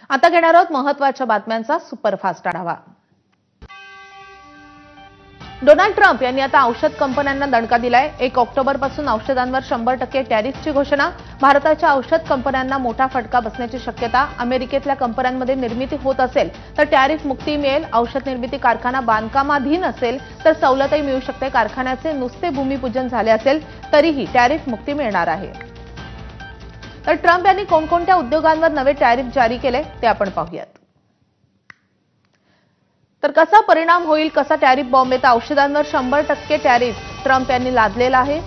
आता घेणार आहोत महत्त्वाच्या बातम्यांचा सुपरफास्ट आढावा। डोनाल्ड ट्रम्प यांनी आता औषध कंपन्यांना दणका दिलाय। 1 ऑक्टोबरपासून औषधांवर 100% टॅरिफची घोषणा। भारताच्या औषध कंपन्यांना मोठा फटका बसण्याची शक्यता। अमेरिकेतल्या कंपन्यांमध्ये निर्मिती होत असेल तर टॅरिफ मुक्ती मिळेल। औषध निर्मिती कारखाना बांधकामाधीन असेल तर सवलतही मिळू शकते। कारखान्याचे नुसते भूमिपूजन झाले असेल तरीही टॅरिफ मुक्ती मिळणार आहे। तर ट्रम्प यांनी कोणकोणत्या उद्योगांवर नवे टॅरिफ जारी केले ते आपण पाहूयात। तर कसा परिणाम होईल, कसा टॅरिफ बॉम्ब येता औषधांवर 100% टॅरिफ ट्रम्प यांनी लादलेला आहे।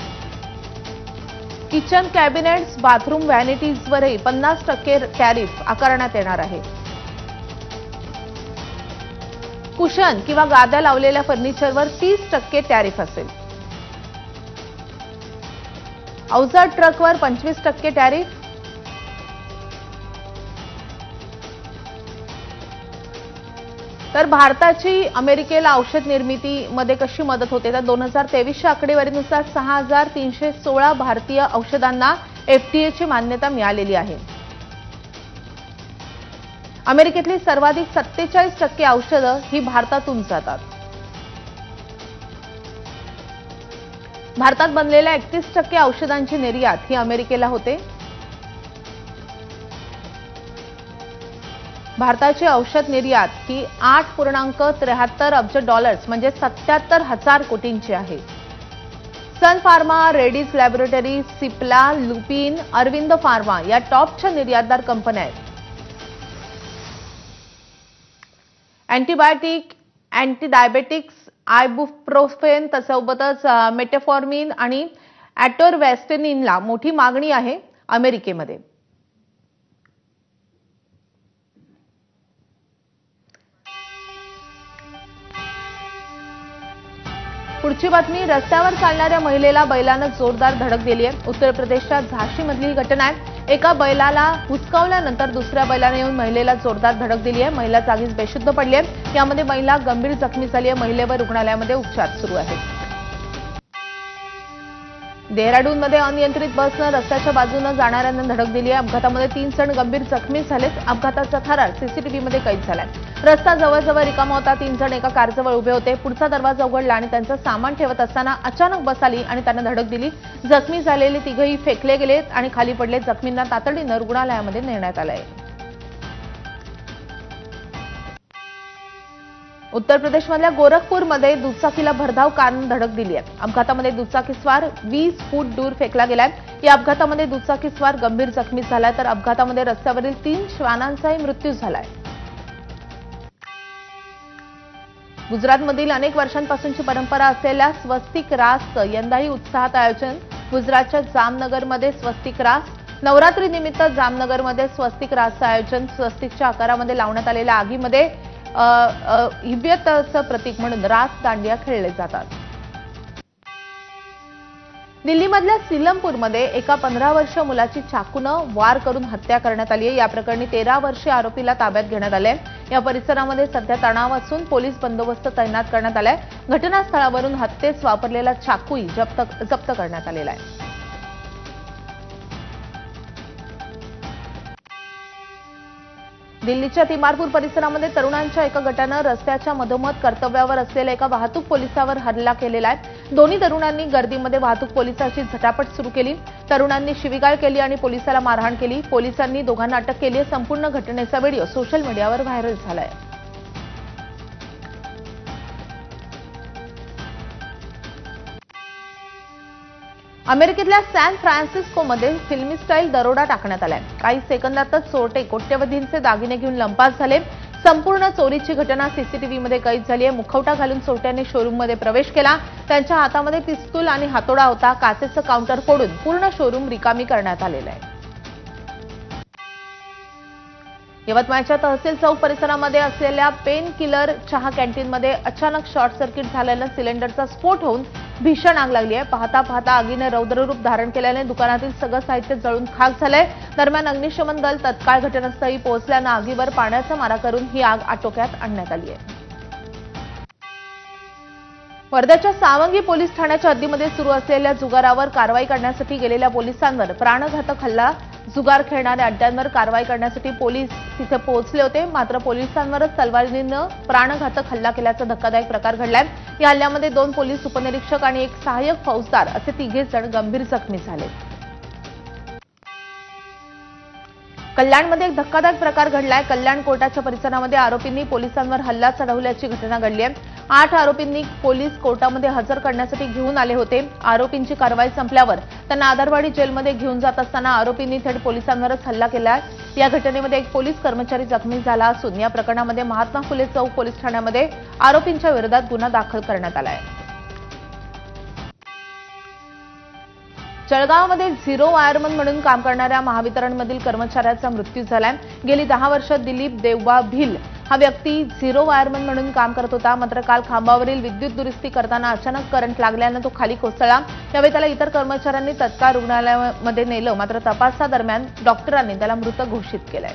किचन कॅबिनेट्स, बाथरूम व्हॅनिटीजवरही 50% टॅरिफ आकारण्यात येणार आहे। कुशन किंवा गाद्या लावलेल्या फर्निचरवर 30% टॅरिफ असेल। अवजड ट्रकवर 25% टॅरिफ। तर भारताची अमेरिकेला औषध निर्मितीमध्ये कशी मदत होते तर 2023च्या आकडेवारीनुसार 6316 भारतीय औषधांना एफडीएची मान्यता मिळालेली आहे। अमेरिकेतली सर्वाधिक 47% औषधं ही भारतातून जातात। भारतात बनलेल्या 31% औषधांची निर्यात ही अमेरिकेला होते। भारताची औषध निर्यात ही 8.73 अब्ज डॉलर्स म्हणजे 77,000 कोटींची आहे। Sun Pharma, Reddy's laboratory, Cipla, Lupin, Arvind Pharma या टॉपच्या निर्यातदार कंपन्या आहेत। अँटीबायोटिक, अँटीडायबेटिक्स, आयबुप्रोफेन तसोबतच मेटफॉर्मिन आणि ॲटोरवॅस्टेनिनला मोठी मागणी आहे अमेरिकेमध्ये। पुढची बातमी, रस्त्यावर चालणाऱ्या महिलेला बैलानं जोरदार धडक दिली आहे। उत्तर प्रदेशच्या झाशीमधली ही घटना आहे। एका बैलाला हुसकावल्यानंतर दुसऱ्या बैलाने येऊन महिलेला जोरदार धडक दिली आहे। महिला जागीच बेशुद्ध पडली आहे। यामध्ये महिला गंभीर जखमी झाली आहे। महिलेवर रुग्णालयामध्ये उपचार सुरू आहेत। डेहराडूनमध्ये अनियंत्रित बसनं रस्त्याच्या बाजूने जाणाऱ्यांना धडक दिली आहे। अपघातामध्ये 3 जण गंभीर जखमी झालेत। अपघाताचा थरार सीसीटीव्हीमध्ये कैद झालाय। रस्ता जवळजवळ रिकामा होता। 3 जण एका कारजवळ उभे होते। पुढचा दरवाजा उघडला आणि त्यांचं सामान ठेवत असताना अचानक बस आली आणि त्यांना धडक दिली। जखमी झालेले तिघही फेकले गेलेत आणि खाली पडले। जखमींना तातडीनं रुग्णालयामध्ये नेण्यात आलंय। उत्तर प्रदेशमधल्या गोरखपूरमध्ये दुचाकीला भरधाव कारनं धडक दिली आहे। अपघातामध्ये दुचाकीस्वार 20 फूट दूर फेकला गेलाय। या अपघातामध्ये दुचाकीस्वार गंभीर जखमी झालाय तर अपघातामध्ये रस्त्यावरील 3 श्वानांचाही मृत्यू झालाय। गुजरातमधील अनेक वर्षांपासूनची परंपरा असलेल्या स्वस्तिक रासचं यंदाही उत्साहात आयोजन। गुजरातच्या जामनगरमध्ये स्वस्तिक रास। नवरात्रीनिमित्त जामनगरमध्ये स्वस्तिक रासचं आयोजन। स्वस्तिकच्या आकारामध्ये लावण्यात आलेल्या आगीमध्ये हिव्यतेचं प्रतीक म्हणून रास दांडिया खेळले जातात। दिल्लीमधल्या सीलमपूरमध्ये एका 15 वर्षीय मुलाची चाकूनं वार करून हत्या करण्यात आली आहे। या प्रकरणी 13 वर्षीय आरोपीला ताब्यात घेण्यात आले। या परिसरामध्ये सध्या तणाव असून पोलीस बंदोबस्त तैनात करण्यात आलाय। घटनास्थळावरून हत्येस वापरलेला चाकूही जप्त करण्यात आलेला आहे। दिल्लीच्या तिमारपूर परिसरामध्ये तरुणांच्या एका गटानं रस्त्याच्या मधोमध कर्तव्यावर असलेल्या एका वाहतूक पोलिसावर हल्ला केलेला आहे। दोन्ही तरुणांनी गर्दीमध्ये वाहतूक पोलिसाची झटापट सुरू केली। तरुणांनी शिवीगाळ केली आणि पोलिसाला मारहाण केली। पोलिसांनी दोघांना अटक केली आहे। संपूर्ण घटनेचा व्हिडिओ सोशल मीडियावर व्हायरल झालाय। अमेरिकेतल्या सॅन फ्रान्सिस्कोमध्ये फिल्मी स्टाईल दरोडा टाकण्यात आलाय। काही सेकंदातच चोरटे कोट्यवधींचे दागिने घेऊन लंपास झाले। संपूर्ण चोरीची घटना सीसीटीव्हीमध्ये कैद झाली आहे। मुखवटा घालून चोरट्यांनी शोरूममध्ये प्रवेश केला। त्यांच्या हातामध्ये पिस्तूल आणि हातोडा होता। काचेचं काउंटर फोडून पूर्ण शोरूम रिकामी करण्यात आलेलं आहे। यवतमाळच्या तहसील चौक परिसरामध्ये असलेल्या पेन किलर चहा कॅन्टीनमध्ये अचानक शॉर्ट सर्किट झाल्यानं सिलेंडरचा स्फोट होऊन भीषण आग लागली आहे। पाहता पाहता आगीने रौद्ररूप धारण केल्याने दुकानातील सगळं साहित्य जळून खाक झालंय। दरम्यान अग्निशमन दल तत्काळ घटनास्थळी पोहोचल्यानं आगीवर पाण्याचा मारा करून ही आग आटोक्यात आणण्यात आली आहे। वर्ध्याच्या सावंगी पोलीस ठाण्याच्या हद्दीमध्ये सुरू असलेल्या जुगारावर कारवाई करण्यासाठी गेलेल्या पोलिसांवर प्राणघातक हल्ला जुगार खेळणाऱ्या अड्ड्यांवर कारवाई करण्यासाठी पोलीस तिथे पोहोचले होते, मात्र पोलिसांवरच तलवारीनं प्राणघातक हल्ला केल्याचा धक्कादायक प्रकार घडलाय। या हल्ल्यामध्ये 2 पोलीस उपनिरीक्षक आणि एक सहाय्यक फौजदार असे 3 जण गंभीर जखमी झाले। कल्याणमध्ये एक धक्कादायक प्रकार घडलाय। कल्याण कोर्टाच्या परिसरामध्ये आरोपींनी पोलिसांवर हल्ला चढवल्याची घटना घडली आहे। 8 आरोपींनी पोलीस कोर्टामध्ये हजर करण्यासाठी घेऊन आले होते। आरोपींची कारवाई संपल्यावर त्यांना आदरवाडी जेलमध्ये घेऊन जात असताना आरोपींनी थेट पोलिसांवरच हल्ला केलाय। या घटनेमध्ये एक पोलीस कर्मचारी जखमी झाला असून या प्रकरणामध्ये महात्मा फुले चौक पोलीस ठाण्यामध्ये आरोपींच्या विरोधात गुन्हा दाखल करण्यात आला आहे। जळगावमध्ये झिरो वायरमन म्हणून काम करणाऱ्या महावितरणमधील कर्मचाऱ्याचा मृत्यू झालाय। गेली 10 वर्ष दिलीप देवबा भिल हा व्यक्ती झिरो वायरमन म्हणून काम करत होता, मात्र काल खांबावरील विद्युत दुरुस्ती करताना अचानक करंट लागल्यानं तो खाली कोसळला। यावेळी त्याला इतर कर्मचाऱ्यांनी तत्काळ रुग्णालयामध्ये नेलं, मात्र तपासादरम्यान डॉक्टरांनी त्याला मृत घोषित केलंय।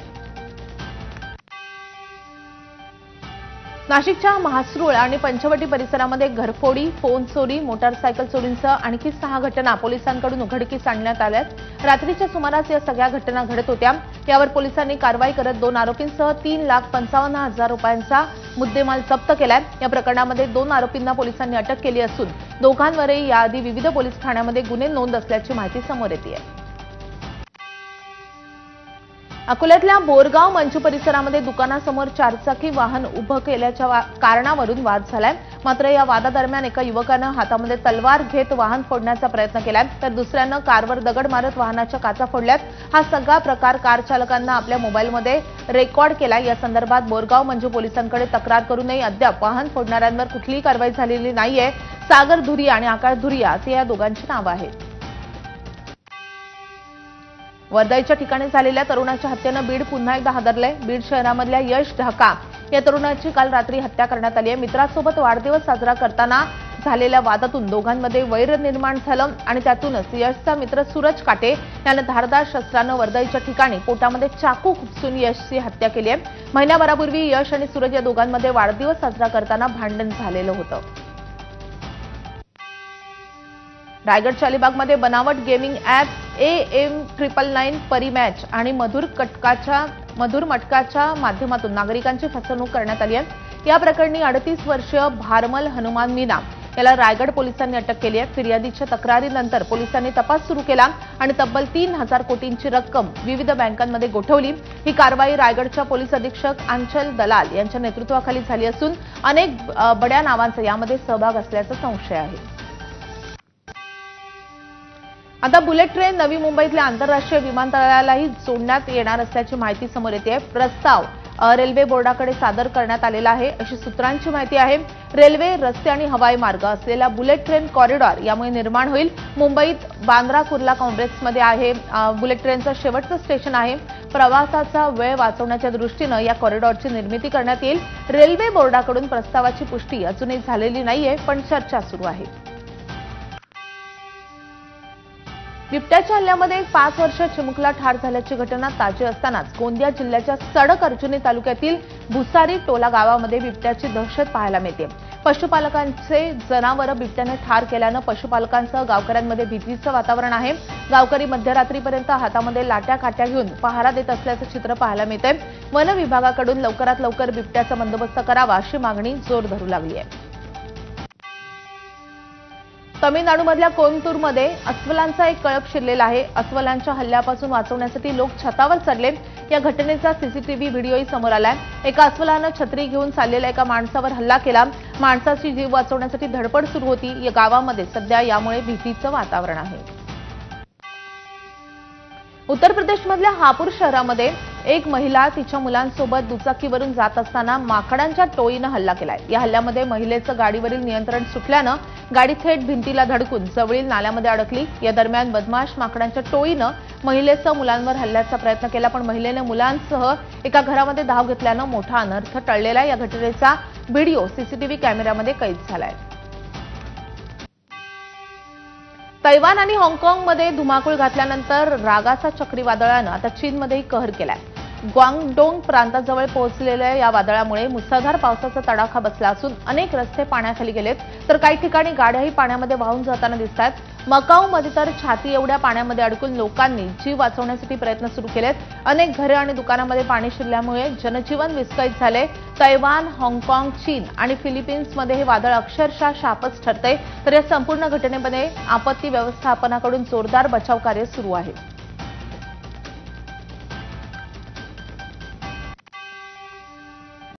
नाशिकच्या म्हासरूळ आणि पंचवटी परिसरामध्ये घरफोडी, फोन चोरी, मोटारसायकल चोरींसह आणखी 6 घटना पोलिसांकडून उघडकीस आणण्यात आल्यात। रात्रीच्या सुमारास या सगळ्या घटना घडत होत्या। यावर पोलिसांनी कारवाई करत 2 आरोपींसह 3,55,000 रुपयांचा मुद्देमाल जप्त केलाय। या प्रकरणामध्ये 2 आरोपींना पोलिसांनी अटक केली असून दोघांवरही याआधी विविध पोलीस ठाण्यामध्ये गुन्हे नोंद असल्याची माहिती समोर येते। अकोल्यातल्या बोरगाव मंचू परिसरामध्ये दुकानासमोर 4 चाकी वाहन उभं केल्याच्या कारणावरून वाद झालाय। मात्र या वादादरम्यान एका युवकानं हातामध्ये तलवार घेत वाहन फोडण्याचा प्रयत्न केलाय, तर दुसऱ्यानं कारवर दगड मारत वाहनाच्या काचा फोडल्यात। हा सगळा प्रकार कार चालकांना आपल्या मोबाईलमध्ये रेकॉर्ड केलाय। या संदर्भात बोरगाव मंचू पोलिसांकडे तक्रार करूनही अद्याप वाहन फोडणाऱ्यांवर कुठलीही कारवाई झालेली नाहीये। सागर धुरिया आणि आकाश धुरिया असे या दोघांची नावं आहेत। वर्धाईच्या ठिकाणी झालेल्या तरुणाच्या हत्येनं बीड पुन्हा एकदा हादरलंय। बीड शहरामधल्या यश ढाका या तरुणाची काल रात्री हत्या करण्यात आली आहे। मित्रासोबत वाढदिवस साजरा करताना झालेल्या वादातून दोघांमध्ये वैर निर्माण झालं आणि त्यातूनच यशचा मित्र सूरज काटे यानं धारदार शस्त्रानं वर्धाईच्या ठिकाणी पोटामध्ये चाकू खुपसून यशची हत्या केली आहे। महिन्याभरापूर्वी यश आणि सूरज या दोघांमध्ये वाढदिवस साजरा करताना भांडण झालेलं होतं। रायगडच्या अलिबागमध्ये बनावट गेमिंग ॲप्स AM999 परिमॅच आणि मधुर मटकाच्या माध्यमातून नागरिकांची फसवणूक करण्यात आली आहे। या प्रकरणी 38 वर्षीय भारमल हनुमान मीना याला रायगड पोलिसांनी अटक केली आहे। फिर्यादीच्या तक्रारीनंतर पोलिसांनी तपास सुरू केला आणि तब्बल 3,000 कोटींची रक्कम विविध बँकांमध्ये गोठवली। ही कारवाई रायगडच्या पोलीस अधीक्षक अंचल दलाल यांच्या नेतृत्वाखाली झाली असून अनेक बड्या नावांचा यामध्ये सहभाग असल्याचा संशय आहे। आता बुलेट ट्रेन नवी मुंबईतल्या आंतरराष्ट्रीय विमानतळालाही जोडण्यात येणार असल्याची माहिती समोर येते। प्रस्ताव रेल्वे बोर्डाकडे सादर करण्यात आलेला आहे अशी सूत्रांची माहिती आहे। रेल्वे, रस्ते आणि हवाई मार्ग असलेला बुलेट ट्रेन कॉरिडॉर यामुळे निर्माण होईल। मुंबईत बांद्रा कुर्ला कॉम्प्लेक्समध्ये आहे बुलेट ट्रेनचं शेवटचं स्टेशन आहे। प्रवासाचा वेळ वाचवण्याच्या दृष्टीनं या कॉरिडॉरची निर्मिती करण्यात येईल। रेल्वे बोर्डाकडून प्रस्तावाची पुष्टी अजूनही झालेली नाहीये, पण चर्चा सुरू आहे। बिबट्याच्या हल्ल्यामध्ये 5 वर्षीय चिमुकला ठार झाल्याची घटना ताजी असतानाच गोंदिया जिल्ह्याच्या सडक अर्जुनी तालुक्यातील भुसारी टोला गावामध्ये बिबट्याची दहशत पाहायला मिळते। पशुपालकांचे जनावरं बिबट्याने ठार केल्यानं पशुपालकांसह गावकऱ्यांमध्ये भीतीचं वातावरण आहे। गावकरी मध्यरात्रीपर्यंत हातामध्ये लाट्या काट्या घेऊन पहारा देत असल्याचं चित्र पाहायला मिळतंय। वन विभागाकडून लवकरात लवकर बिबट्याचा बंदोबस्त करावा अशी मागणी जोर धरू लागली आहे। तमिळनाडूमधल्या कोयंबतूरमध्ये अस्वलांचा एक कळप शिरलेला आहे। अस्वलांच्या हल्ल्यापासून वाचवण्यासाठी लोक छतावर चढले। या घटनेचा सीसीटीव्ही व्हिडिओही समोर आलाय। एका अस्वलानं छत्री घेऊन चाललेल्या एका माणसावर हल्ला केला। माणसाची जीव वाचवण्यासाठी धडपड सुरू होती। या गावामध्ये सध्या यामुळे भीतीचं वातावरण आहे। उत्तर प्रदेशमधल्या हापूर शहरामध्ये एक महिला तिच्या मुलांसोबत दुचाकीवरून जात असताना माकडांच्या टोळीनं हल्ला केलाय। या हल्ल्यामध्ये महिलेचं गाडीवरील नियंत्रण सुटल्यानं गाडी थेट भिंतीला धडकून जवळील नाल्यामध्ये अडकली। या दरम्यान बदमाश माकडांच्या टोळीनं महिलेसह मुलांवर हल्ल्याचा प्रयत्न केला, पण महिलेने मुलांसह एका घरामध्ये धाव घेतल्यानं मोठा अनर्थ टळलेला। या घटनेचा व्हिडिओ सीसीटीव्ही कॅमेऱ्यामध्ये कैद झालाय। तैवान आणि हाँगकाँगमध्ये धुमाकूळ घातल्यानंतर रागासा चक्रीवादळानं आता चीनमध्येही कहर केलाय। ग्वांगडोंग प्रांताजवळ पोहोचलेल्या या वादळामुळे मुसळधार पावसाचा तडाखा बसला असून अनेक रस्ते पाण्याखाली गेलेत, तर काही ठिकाणी गाड्याही पाण्यामध्ये वाहून जाताना दिसतात। मकाऊमध्ये तर छाती एवढ्या पाण्यामध्ये अडकून लोकांनी जीव वाचवण्यासाठी प्रयत्न सुरू केलेत। अनेक घरे आणि दुकानांमध्ये पाणी शिरल्यामुळे जनजीवन विस्कळीत झाले। तैवान, हाँगकाँग, चीन आणि फिलिपिन्समध्ये हे वादळ अक्षरशः शापच ठरते। तर या संपूर्ण घटनेमध्ये आपत्ती व्यवस्थापनाकडून जोरदार बचाव कार्य सुरू आहे।